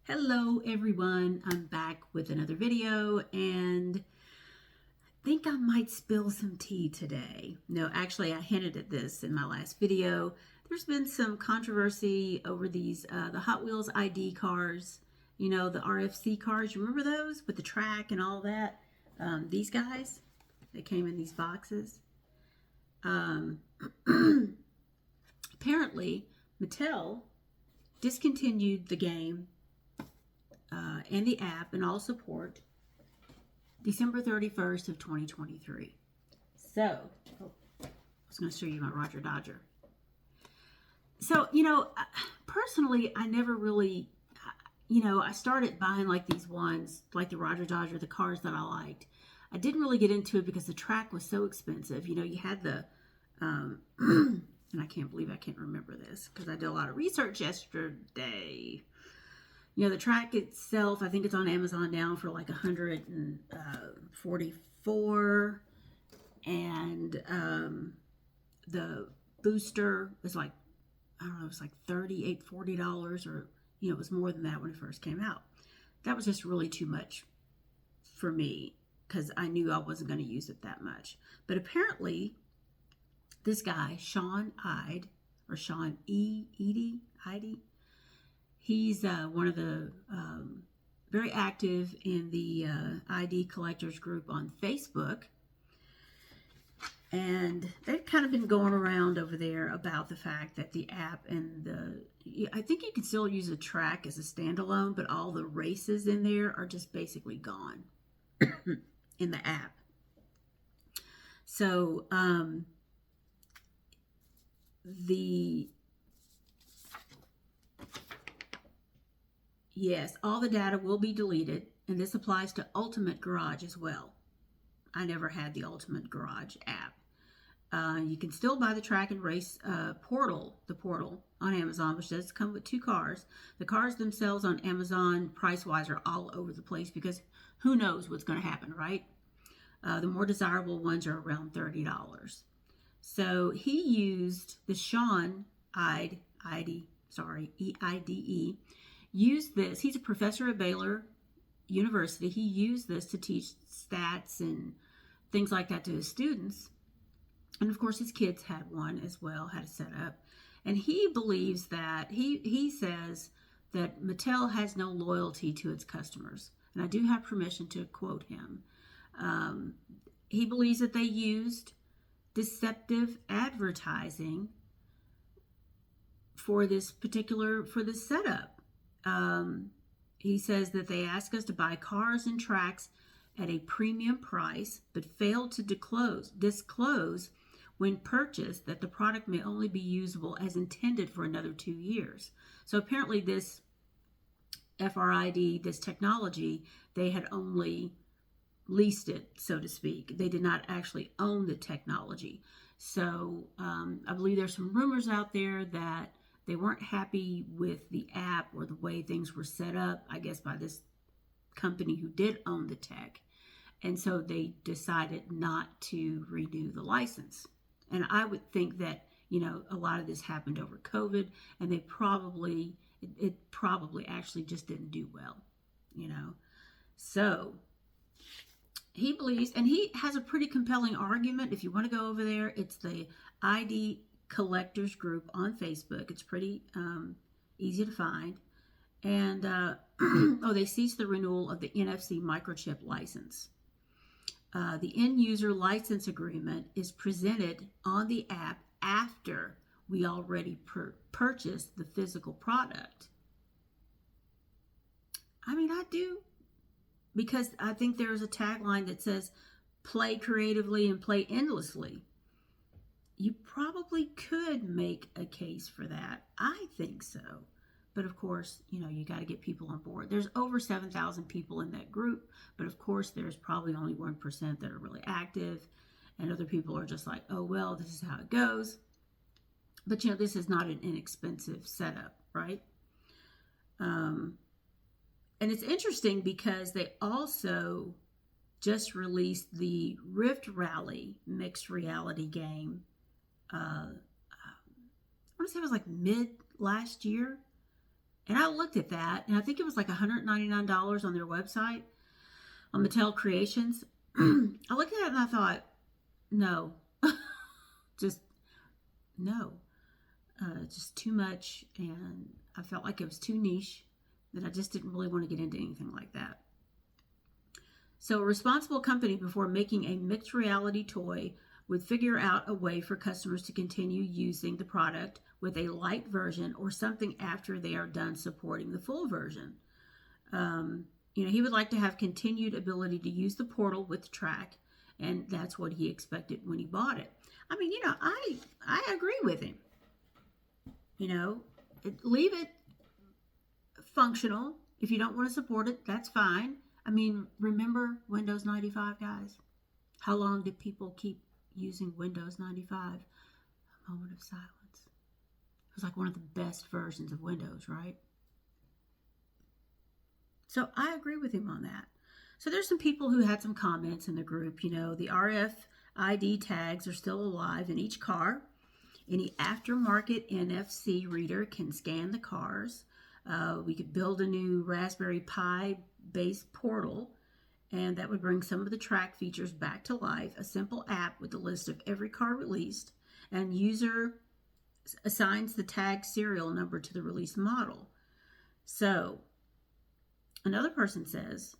Hello everyone, I'm back with another video and I think I might spill some tea today. No, actually I hinted at this in my last video. There's been some controversy over these, the Hot Wheels ID cars, you know, the RFC cars. You remember those with the track and all that? These guys, they came in these boxes. Apparently, Mattel discontinued the game and the app and all support December 31st of 2023. So, I was going to show you my Roger Dodger. So, personally, I never really, I started buying like these ones, like the Roger Dodger, the cars that I liked. I didn't really get into it because the track was so expensive. You had the, and I can't believe I can't remember this because I did a lot of research yesterday. The track itself, I think it's on Amazon now for like $144, and the booster was like, I don't know, it was like $38, $40, or it was more than that when it first came out. That was just really too much for me because I knew I wasn't going to use it that much. But apparently, this guy, Sean Eide, or Sean Eide. He's one of the very active in the ID collectors group on Facebook. And they've kind of been going around over there about the fact that the app and I think you can still use a track as a standalone, but all the races in there are just basically gone in the app. So, yes, all the data will be deleted, and this applies to Ultimate Garage as well. I never had the Ultimate Garage app. You can still buy the track and race the portal on Amazon, which does come with 2 cars. The cars themselves on Amazon, price-wise, are all over the place because who knows what's going to happen, right? The more desirable ones are around $30. So he used the Sean Eide, E-I-D-E, used this. He's a professor at Baylor University. He used this to teach stats and things like that to his students. And of course, his kids had one as well, had a setup. And he believes that, he says that Mattel has no loyalty to its customers. And I do have permission to quote him. He believes that they used deceptive advertising for this setup. He says that they ask us to buy cars and tracks at a premium price, but failed to disclose when purchased that the product may only be usable as intended for another 2 years. So apparently this FRID, this technology, they had only leased it, so to speak. They did not actually own the technology. So I believe there's some rumors out there that they weren't happy with the app or the way things were set up, I guess, by this company who did own the tech. And so they decided not to renew the license. And I would think that, a lot of this happened over COVID, and it probably actually just didn't do well, So he believes, and he has a pretty compelling argument. If you want to go over there, it's the ID Collectors group on Facebook. It's pretty easy to find. And they ceased the renewal of the NFC microchip license. The end user license agreement is presented on the app after we already purchased the physical product. I mean, I do, because I think there's a tagline that says play creatively and play endlessly. You probably could make a case for that. I think so. But of course, you got to get people on board. There's over 7,000 people in that group. But of course, there's probably only 1% that are really active. And other people are just like, oh, well, this is how it goes. But, this is not an inexpensive setup, right? And it's interesting because they also just released the Rift Rally mixed reality game. I want to say it was like mid last year. And I looked at that, and I think it was like $199 on their website, on Mattel Creations. I looked at it and I thought, no, just no, just too much. And I felt like it was too niche, that I just didn't really want to get into anything like that. So a responsible company, before making a mixed reality toy, would figure out a way for customers to continue using the product with a light version or something after they are done supporting the full version. He would like to have continued ability to use the portal with the track, and that's what he expected when he bought it. I mean, I agree with him. Leave it functional. If you don't want to support it, that's fine. I mean, remember Windows 95, guys? How long did people keep using Windows 95? A moment of silence. It was like one of the best versions of Windows, right? So I agree with him on that. So there's some people who had some comments in the group. The RFID tags are still alive in each car. Any aftermarket NFC reader can scan the cars. We could build a new Raspberry Pi based portal, and that would bring some of the track features back to life. A simple app with a list of every car released, and user assigns the tag serial number to the release model. So another person says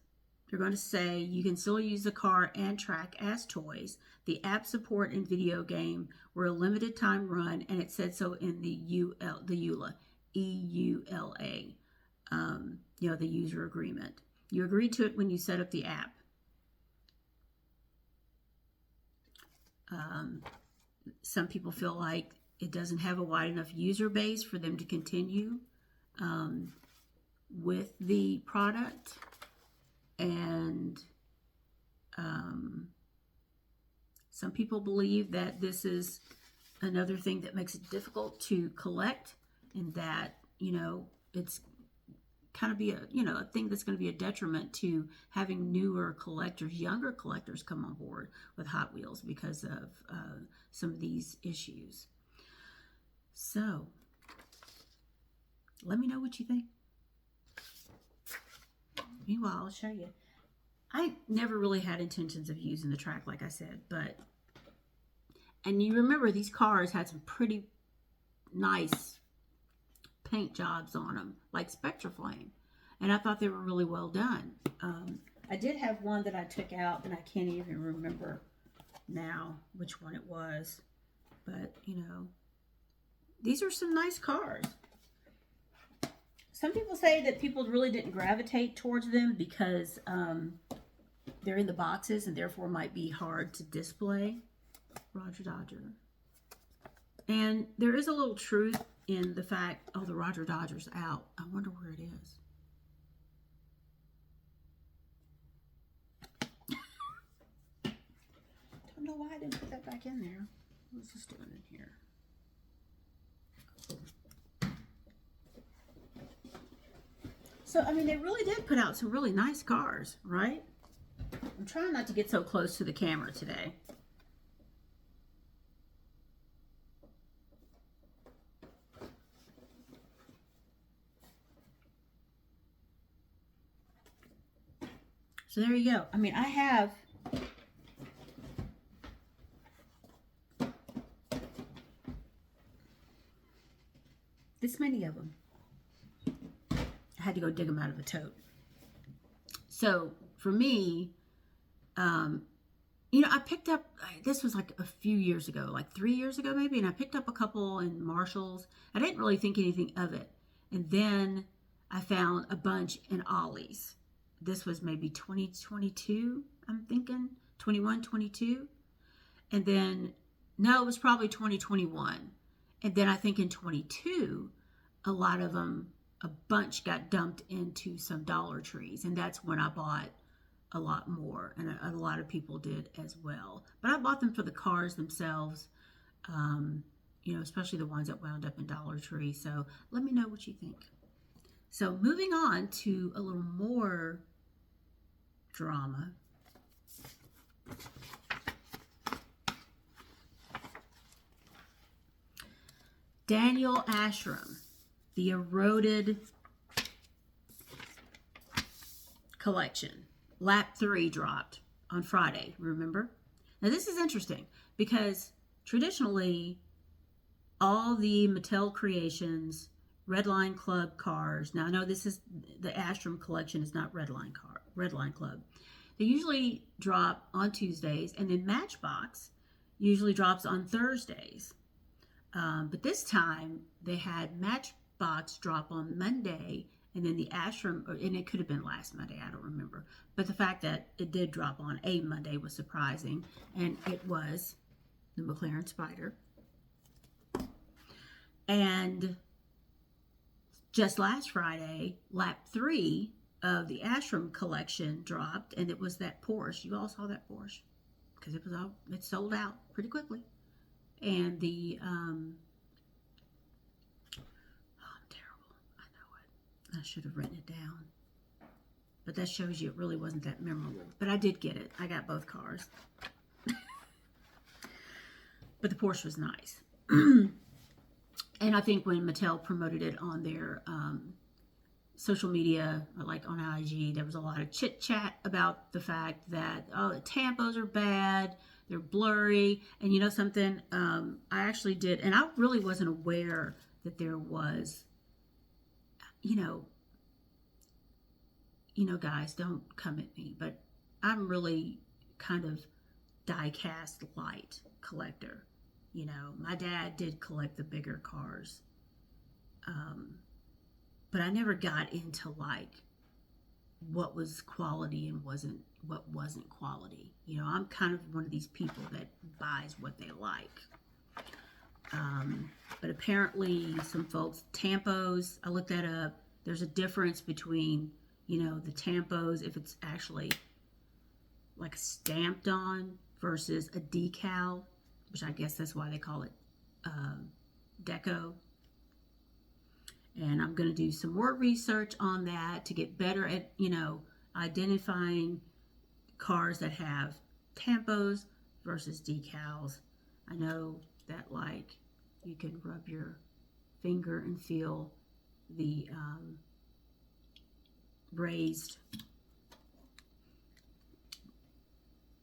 they're going to say you can still use the car and track as toys. The app support and video game were a limited time run, and it said so in the EULA, EULA, the user agreement. You agreed to it when you set up the app. Some people feel like it doesn't have a wide enough user base for them to continue with the product. And some people believe that this is another thing that makes it difficult to collect, and that, it's kind of be a thing that's going to be a detriment to having newer collectors, younger collectors come on board with Hot Wheels because of some of these issues. So let me know what you think. Meanwhile, I'll show you. I never really had intentions of using the track, like I said, and you remember these cars had some pretty nice paint jobs on them, like Spectraflame, and I thought they were really well done. I did have one that I took out, and I can't even remember now which one it was, but these are some nice cars. Some people say that people really didn't gravitate towards them because they're in the boxes and therefore might be hard to display. Roger Dodger. And there is a little truth in the fact, the Roger Dodger's out. I wonder where it is. Don't know why I didn't put that back in there. What's this doing in here? So, I mean, they really did put out some really nice cars, right? I'm trying not to get so close to the camera today. So there you go. I mean, I have this many of them. I had to go dig them out of a tote. So for me, I picked up, this was like a few years ago, like 3 years ago maybe, and I picked up a couple in Marshall's. I didn't really think anything of it. And then I found a bunch in Ollie's. This was maybe 2022, I'm thinking, 21, 22. And then, no, it was probably 2021. And then I think in 22, a lot of them, a bunch got dumped into some Dollar Trees. And that's when I bought a lot more. And a lot of people did as well. But I bought them for the cars themselves, especially the ones that wound up in Dollar Tree. So let me know what you think. So moving on to a little more drama. Daniel Arsham, the eroded collection. Lap 3 dropped on Friday, remember? Now this is interesting because traditionally all the Mattel Creations Redline Club cars, now I know this is the Arsham collection is not Redline Club. They usually drop on Tuesdays, and then Matchbox usually drops on Thursdays. But this time they had Matchbox drop on Monday, and then the Arsham, and it could have been last Monday, I don't remember. But the fact that it did drop on a Monday was surprising, and it was the McLaren Spider. And just last Friday, lap 3 of the Arsham collection dropped, and it was that Porsche. You all saw that Porsche because it sold out pretty quickly. And the I'm terrible. I know it. I should have written it down. But that shows you it really wasn't that memorable. But I did get it. I got both cars. But the Porsche was nice. And I think when Mattel promoted it on their social media, like on IG, there was a lot of chit chat about the fact that, oh, the tampos are bad, they're blurry. And you know something, I actually did, and I really wasn't aware that there was, you know, guys, don't come at me, but I'm really kind of die-cast light collector. You know, my dad did collect the bigger cars. But I never got into like what was quality and what wasn't quality. You know, I'm kind of one of these people that buys what they like. But apparently some folks, tampos, I looked that up. There's a difference between, you know, the tampos, if it's actually like stamped on versus a decal, which I guess that's why they call it deco. And I'm going to do some more research on that to get better at, you know, identifying cars that have tampos versus decals. I know that, like, you can rub your finger and feel the raised.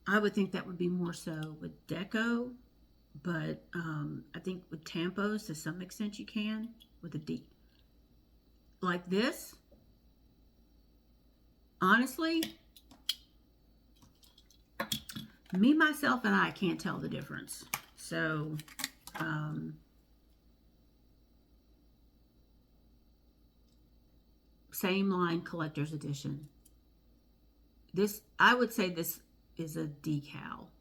I would think that would be more so with deco, but I think with tampos to some extent you can with a D. Like this, honestly, me, myself, and I can't tell the difference. So, same line collector's edition. This, I would say this is a decal,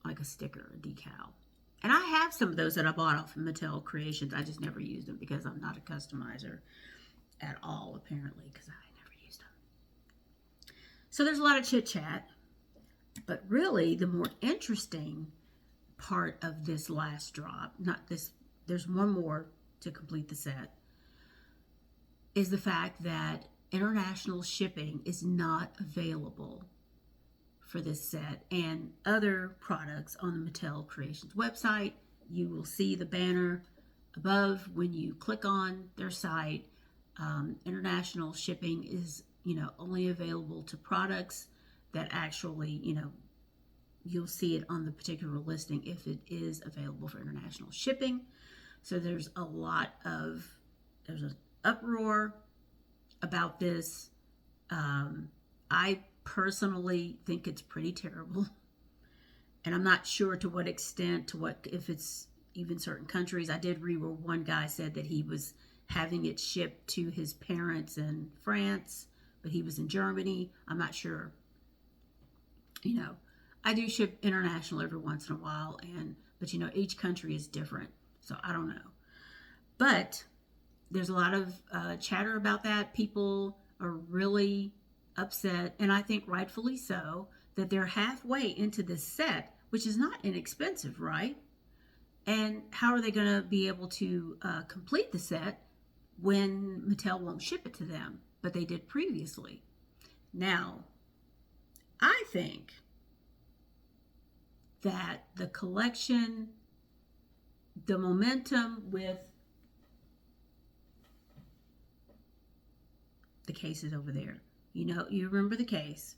like a sticker, a decal. And I have some of those that I bought off of Mattel Creations. I just never used them because I'm not a customizer at all, apparently, because I never used them. So there's a lot of chit-chat. But really, the more interesting part of this last drop, not this, there's one more to complete the set, is the fact that international shipping is not available for this set and other products on the Mattel Creations website. You will see the banner above when you click on their site. International shipping is, you know, only available to products that actually, you know, you'll see it on the particular listing if it is available for international shipping. So there's an uproar about this. I personally think it's pretty terrible, and I'm not sure to what extent, if it's even certain countries. I did read where one guy said that he was having it shipped to his parents in France, but he was in Germany. I'm not sure. You know, I do ship international every once in a while, but you know, each country is different, so I don't know. But there's a lot of chatter about that. People are really upset, and I think rightfully so, that they're halfway into this set, which is not inexpensive, right? And how are they going to be able to complete the set when Mattel won't ship it to them, but they did previously? Now, I think that the collection, the momentum with the cases over there. You know, you remember the case.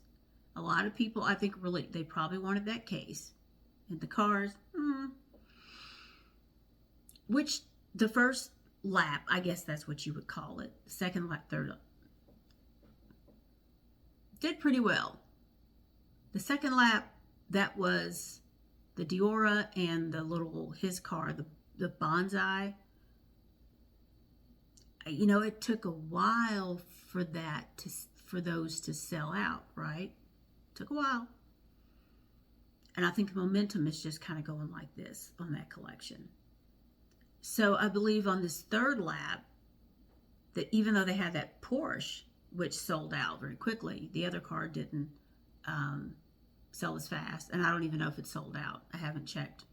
A lot of people, I think, really, they probably wanted that case. And the cars, which the first lap, I guess that's what you would call it. The second lap, third lap, did pretty well. The second lap, that was the Diora and the little, his car, the Bonsai. You know, it took a while for those to sell out, right? Took a while. And I think the momentum is just kind of going like this on that collection. So I believe on this third lap, that even though they had that Porsche, which sold out very quickly, the other car didn't sell as fast. And I don't even know if it sold out. I haven't checked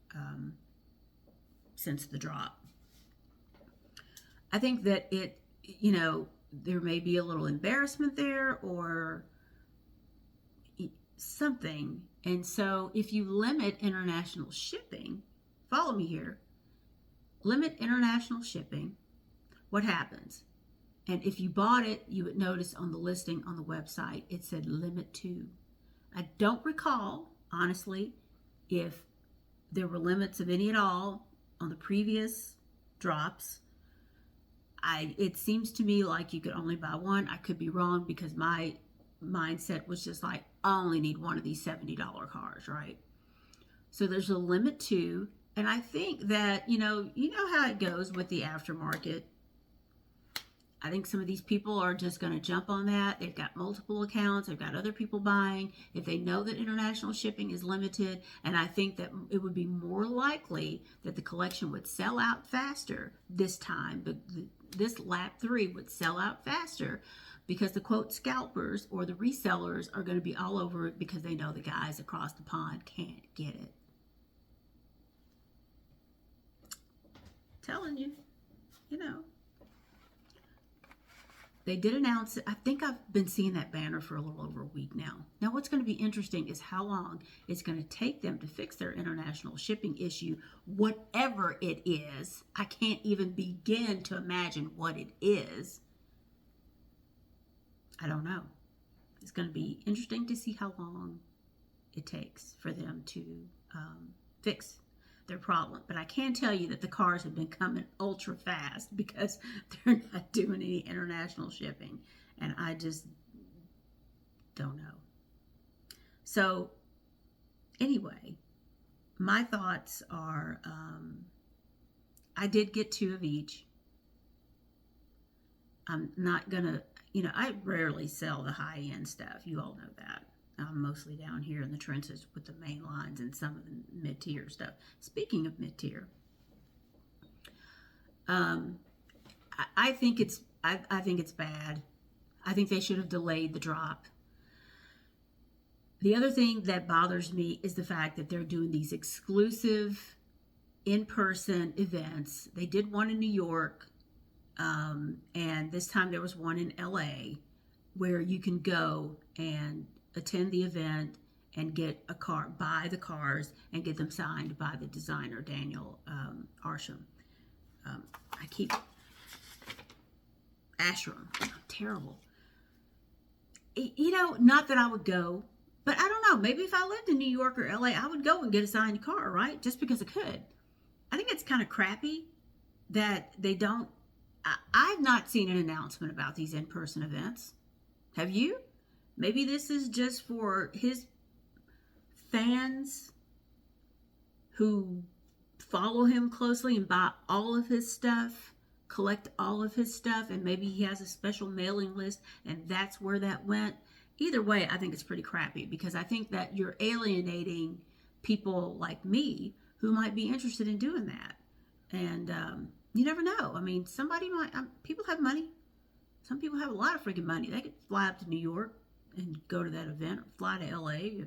since the drop. I think that it, you know, there may be a little embarrassment there or something. And so if you limit international shipping, follow me here, limit international shipping, what happens? And if you bought it, you would notice on the listing on the website, it said limit to. I don't recall, honestly, if there were limits of any at all on the previous drops. It seems to me like you could only buy one. I could be wrong because my mindset was just like, I only need one of these $70 cars, right? So there's a limit to, and I think that, you know how it goes with the aftermarket. I think some of these people are just going to jump on that. They've got multiple accounts. They've got other people buying. If they know that international shipping is limited, and I think that it would be more likely that the collection would sell out faster this time, but this lap 3 would sell out faster because the quote scalpers or the resellers are going to be all over it because they know the guys across the pond can't get it. Telling you, you know. They did announce it. I think I've been seeing that banner for a little over a week now. Now, what's going to be interesting is how long it's going to take them to fix their international shipping issue, whatever it is. I can't even begin to imagine what it is. I don't know. It's going to be interesting to see how long it takes for them to fix their problem. But I can tell you that the cars have been coming ultra fast because they're not doing any international shipping. And I just don't know. So anyway, my thoughts are, I did get 2 of each. I'm not going to, I rarely sell the high-end stuff. You all know that. I'm mostly down here in the trenches with the main lines and some of the mid-tier stuff. Speaking of mid-tier, I think it's bad. I think they should have delayed the drop. The other thing that bothers me is the fact that they're doing these exclusive in-person events. They did one in New York, and this time there was one in LA where you can go and attend the event and get a car, buy the cars and get them signed by the designer, Daniel Arsham. Ashram. Terrible. Not that I would go, but I don't know. Maybe if I lived in New York or LA, I would go and get a signed car, right? Just because I could. I think it's kind of crappy that they don't. I've not seen an announcement about these in-person events. Have you? Maybe this is just for his fans who follow him closely and buy all of his stuff, collect all of his stuff, and maybe he has a special mailing list and that's where that went. Either way, I think it's pretty crappy because I think that you're alienating people like me who might be interested in doing that. And you never know. I mean, somebody might, people have money. Some people have a lot of freaking money. They could fly up to New York and go to that event, or fly to LA,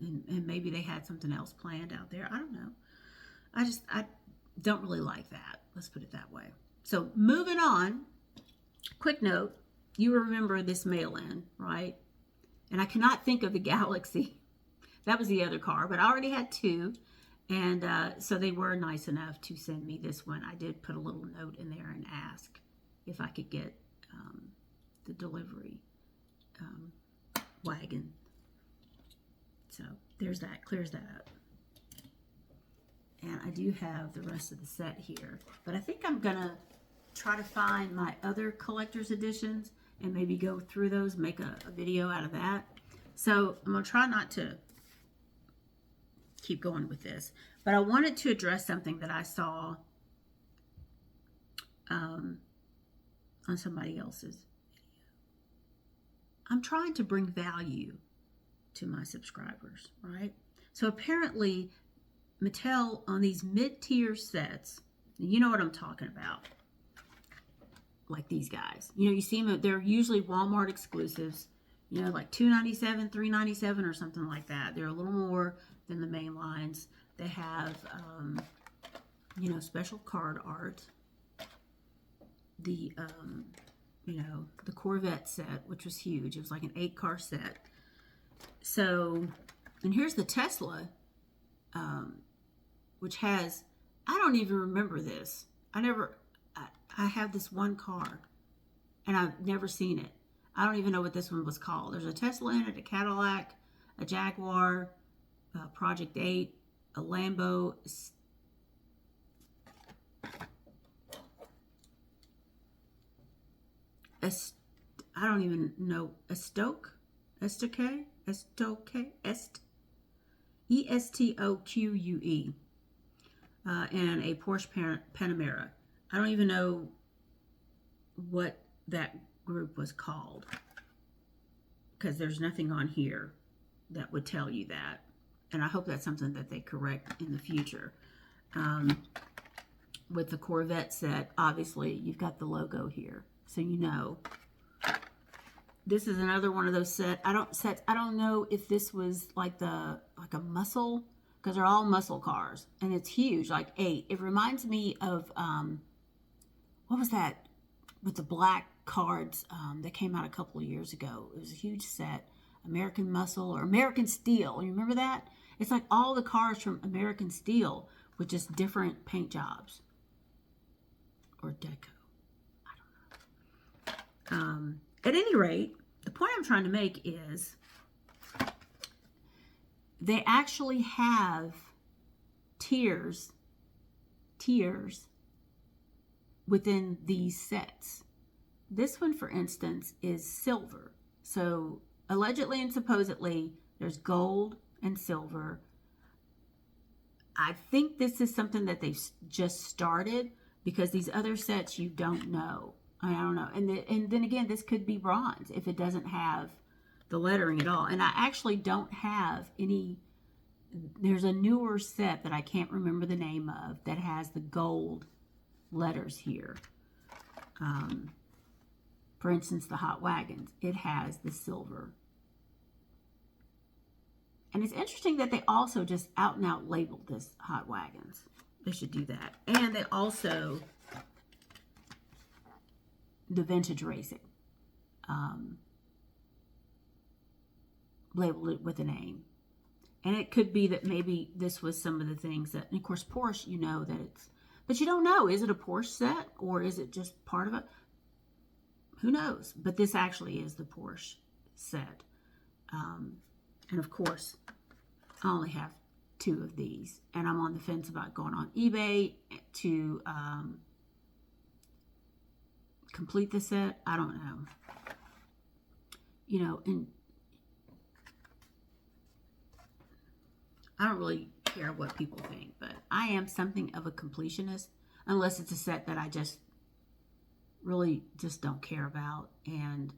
and maybe they had something else planned out there. I don't know. I don't really like that. Let's put it that way. So moving on, quick note, you remember this mail-in, right? And I cannot think of the Galaxy. That was the other car, but I already had 2. And so they were nice enough to send me this one. I did put a little note in there and ask if I could get the delivery wagon. So there's that, clears that up. And I do have the rest of the set here, but I think I'm gonna try to find my other collector's editions and maybe go through those, make a video out of that. So I'm gonna try not to keep going with this, but I wanted to address something that I saw on somebody else's video. I'm trying to bring value to my subscribers, right? So apparently Mattel on these mid-tier sets, you know what I'm talking about, like these guys. You know, you see them, they're usually Walmart exclusives, you know, like $2.97, $3.97 or something like that. They're a little more than the main lines. They have, you know, special card art. The, you know, the Corvette set, which was huge. It was like an 8-car set. So, and here's the Tesla, which has, I don't even remember this. I have this one car, and I've never seen it. I don't even know what this one was called. There's a Tesla in it, a Cadillac, a Jaguar, Project 8, a Lambo, I don't even know, Estoque, E-S-T-O-Q-U-E, and a Porsche Panamera. I don't even know what that group was called, because there's nothing on here that would tell you that. And I hope that's something that they correct in the future. With the Corvette set, obviously, you've got the logo here, so you know. This is another one of those sets. I don't know if this was like a muscle, because they're all muscle cars, and it's huge, like 8. It reminds me of what was that with the black cards that came out a couple of years ago? It was a huge set, American Muscle or American Steel. You remember that? It's like all the cars from American Steel with just different paint jobs or deco. I don't know. At any rate, the point I'm trying to make is they actually have tiers within these sets. This one, for instance, is silver. So allegedly and supposedly there's gold and silver. I think this is something that they've just started, because these other sets you don't know. I don't know. And then again, this could be bronze if it doesn't have the lettering at all. And I actually don't have any. There's a newer set that I can't remember the name of that has the gold letters here. For instance, the Hot Wagons, it has the silver. And it's interesting that they also just out and out labeled this Hot Wagons. They should do that. And they also, the vintage racing, labeled it with a name. And it could be that maybe this was some of the things that, and of course Porsche, you know that it's, but you don't know, is it a Porsche set or is it just part of it? Who knows? But this actually is the Porsche set. And of course, I only have 2 of these, and I'm on the fence about going on eBay to complete the set. I don't know. You know, and I don't really care what people think, but I am something of a completionist, unless it's a set that I just really just don't care about, and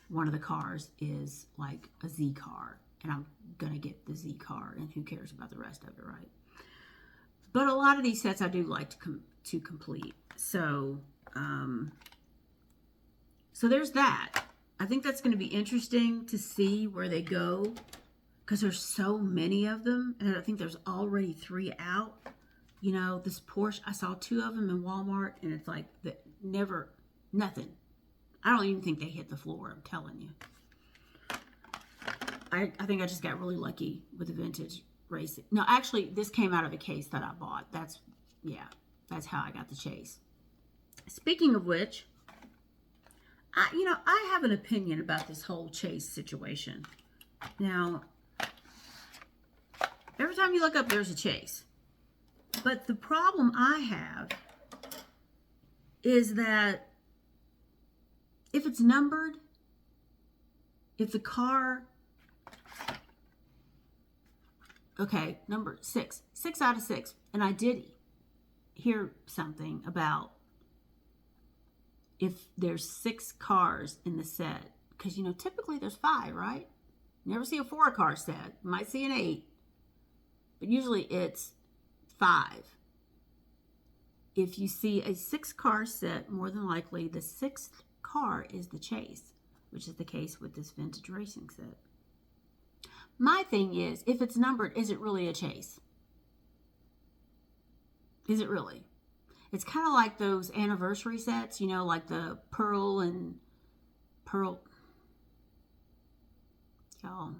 one of the cars is like a Z car, and I'm gonna get the Z car, and who cares about the rest of it, right? But a lot of these sets I do like to complete. So so there's that. I think that's going to be interesting to see where they go, because there's so many of them, and I think there's already 3 out. You know, this Porsche, I saw 2 of them in Walmart, and it's like nothing. I don't even think they hit the floor, I'm telling you. I think I just got really lucky with the vintage racing. No, actually, this came out of a case that I bought. That's how I got the Chase. Speaking of which, I have an opinion about this whole chase situation. Now, every time you look up, there's a chase. But the problem I have is that if it's numbered, if the car, okay, number 6 out of 6, and I did hear something about if there's 6 cars in the set, because typically there's 5, right? You never see a 4-car set. You might see an 8, but usually it's 5. If you see a 6-car set, more than likely the 6th car is the chase, which is the case with this vintage racing set. My thing is, if it's numbered, is it really a chase? Is it really? It's kind of like those anniversary sets, like the Pearl. Y'all,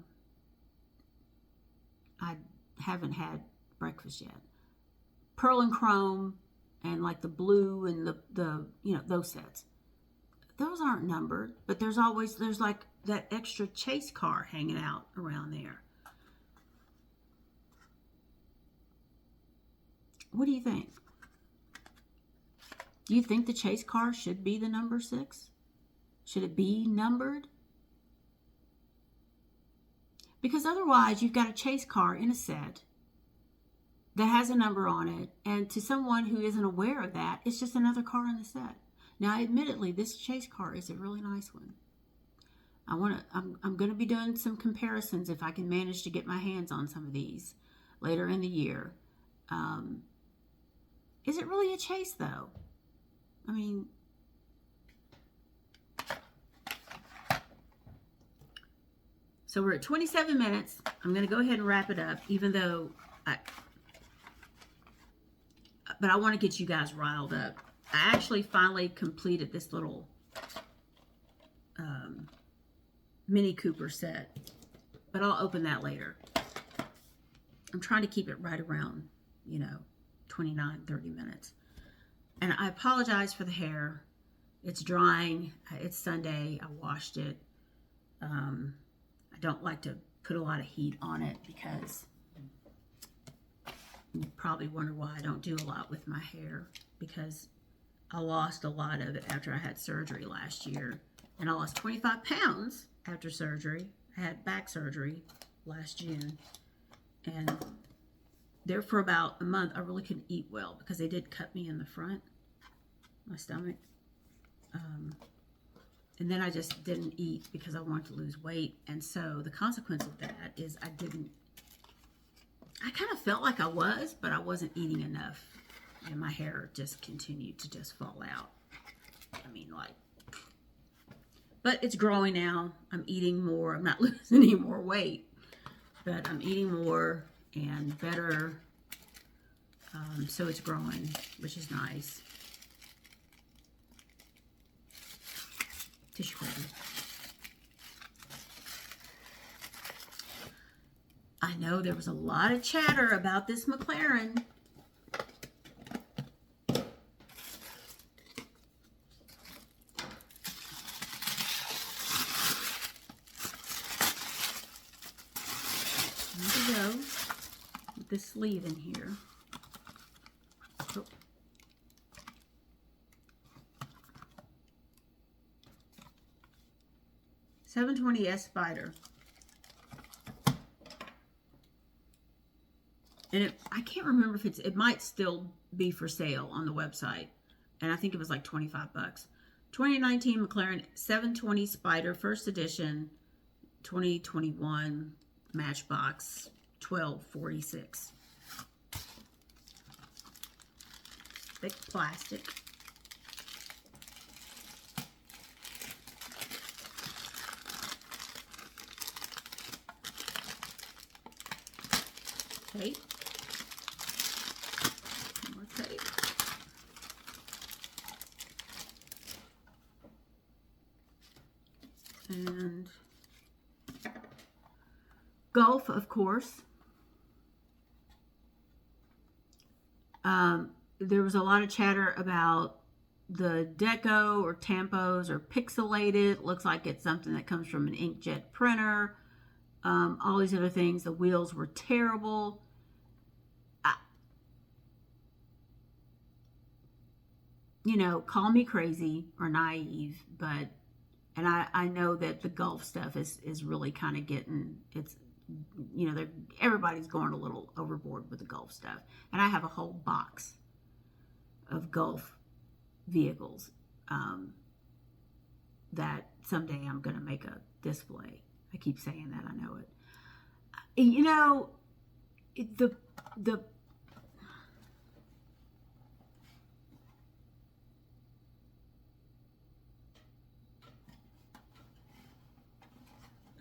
I haven't had breakfast yet. Pearl and Chrome, and like the blue and the those sets. Those aren't numbered, but there's like that extra chase car hanging out around there. What do you think? Do you think the chase car should be the number 6? Should it be numbered? Because otherwise you've got a chase car in a set that has a number on it, and to someone who isn't aware of that, it's just another car in the set. Now, admittedly, this chase car is a really nice one. I'm going to be doing some comparisons if I can manage to get my hands on some of these later in the year. Is it really a chase, though? I mean, so we're at 27 minutes. I'm going to go ahead and wrap it up, even though but I want to get you guys riled up. I actually finally completed this little Mini Cooper set, but I'll open that later. I'm trying to keep it right around, 29, 30 minutes. And I apologize for the hair. It's drying. It's Sunday. I washed it. I don't like to put a lot of heat on it because you probably wonder why I don't do a lot with my hair, because I lost a lot of it after I had surgery last year. And I lost 25 pounds after surgery. I had back surgery last June. And there for about a month, I really couldn't eat well because they did cut me in the front, my stomach. And then I just didn't eat because I wanted to lose weight. And so the consequence of that is I kind of felt like I was, but I wasn't eating enough. And my hair just continued to just fall out. But it's growing now. I'm eating more. I'm not losing any more weight, but I'm eating more and better. So it's growing, which is nice. Tissue paper. I know there was a lot of chatter about this McLaren. There we go. With this sleeve in here. Oh. $720S Spider. And I can't remember if it might still be for sale on the website. And I think it was like 25 bucks. 2019 McLaren 720 Spider, first edition, 2021 Matchbox 1246. Thick plastic. Tape. More tape. And Gulf, of course. There was a lot of chatter about the deco or tampos are pixelated. Looks like it's something that comes from an inkjet printer. All these other things. The wheels were terrible. You know, call me crazy or naive, but, and I know that the golf stuff is really kind of getting, it's, you know, everybody's going a little overboard with the golf stuff. And I have a whole box of golf vehicles that someday I'm going to make a display. I keep saying that, I know it. You know, the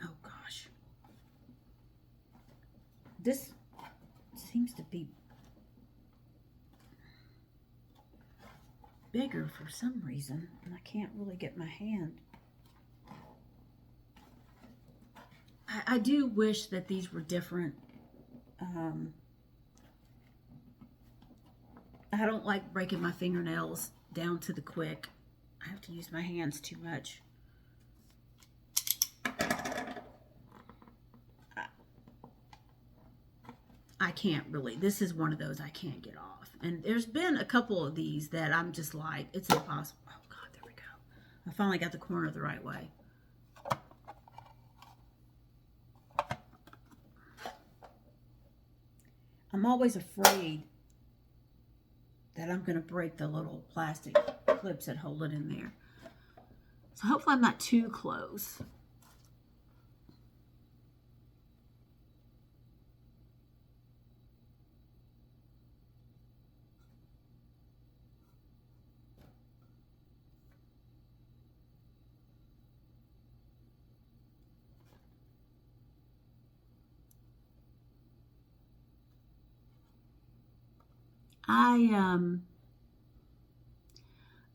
oh gosh, this seems to be bigger for some reason, and I can't really get my hand. I do wish that these were different. I don't like breaking my fingernails down to the quick. I have to use my hands too much. I can't really. This is one of those I can't get off. And there's been a couple of these that I'm just like, it's impossible. Oh God, there we go. I finally got the corner the right way. I'm always afraid that I'm going to break the little plastic clips that hold it in there. So hopefully I'm not too close.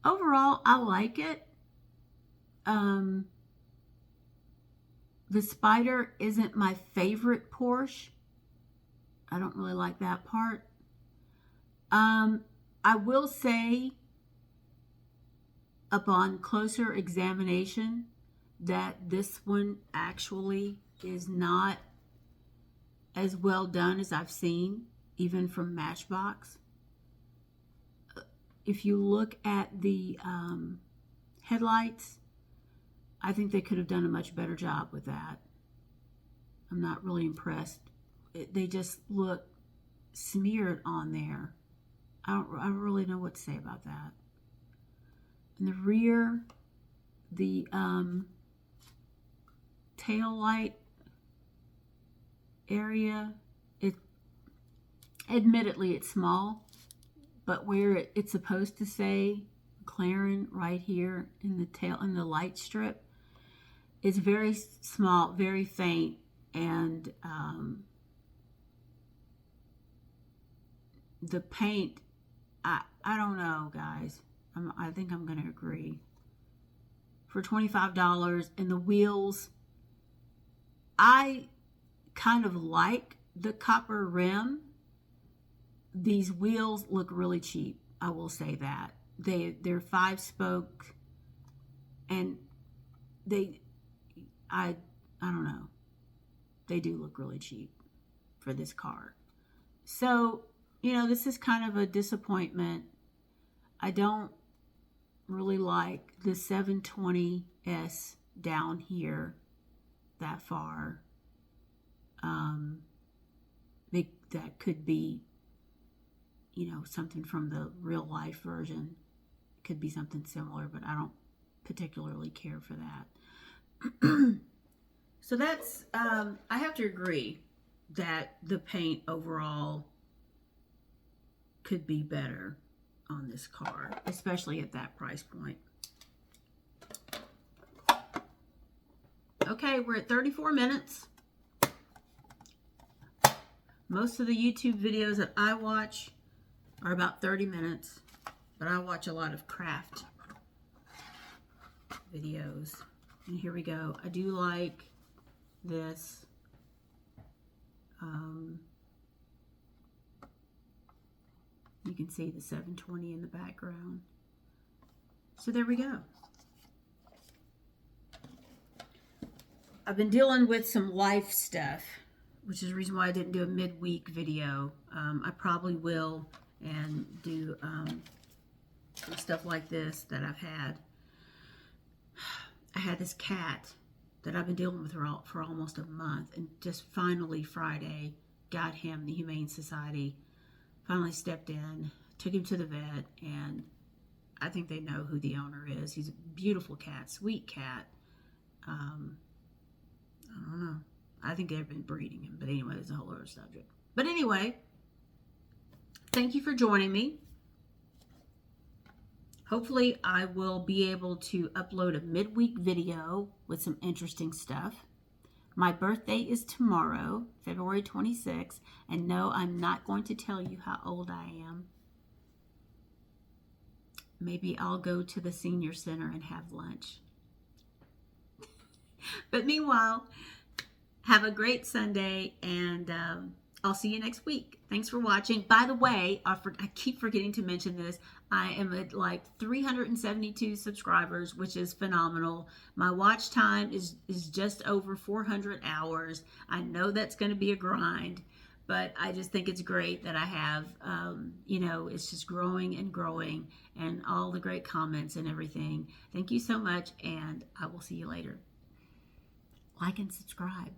Overall, I like it. The Spider isn't my favorite Porsche. I don't really like that part. I will say, upon closer examination, that this one actually is not as well done as I've seen, even from Matchbox. If you look at the headlights, I think they could have done a much better job with that. I'm not really impressed. They just look smeared on there. I don't really know what to say about that. In the rear, the tail light area, admittedly it's small, but where it's supposed to say McLaren right here in the tail, in the light strip, it's very small, very faint, and the paint, I don't know, guys. I think I'm going to agree. For $25, and the wheels, I kind of like the copper rim. These wheels look really cheap. I will say that. They're 5-spoke, and I don't know. They do look really cheap for this car. So, you know, this is kind of a disappointment. I don't really like the 720S down here that far. That could be, you know, something from the real life version. Could be something similar, but I don't particularly care for that. So that's, I have to agree that the paint overall could be better on this car, especially at that price point. Okay, we're at 34 minutes. Most of the YouTube videos that I watch are about 30 minutes, but I watch a lot of craft videos. And here we go. I do like this. You can see the 720 in the background. So there we go. I've been dealing with some life stuff, which is the reason why I didn't do a midweek video. I probably will and do some stuff like this that I've had. I had this cat that I've been dealing with for almost a month, and just finally Friday got him. The Humane Society finally stepped in, took him to the vet, and I think they know who the owner is. He's a beautiful cat, sweet cat. I don't know. I think they've been breeding him. But anyway, there's a whole other subject. But anyway, thank you for joining me. Hopefully, I will be able to upload a midweek video with some interesting stuff. My birthday is tomorrow, February 26th. And no, I'm not going to tell you how old I am. Maybe I'll go to the senior center and have lunch. But meanwhile, have a great Sunday, and I'll see you next week. Thanks for watching. By the way, I keep forgetting to mention this. I am at like 372 subscribers, which is phenomenal. My watch time is just over 400 hours. I know that's going to be a grind, but I just think it's great that I have, it's just growing and growing, and all the great comments and everything. Thank you so much, and I will see you later. Like and subscribe.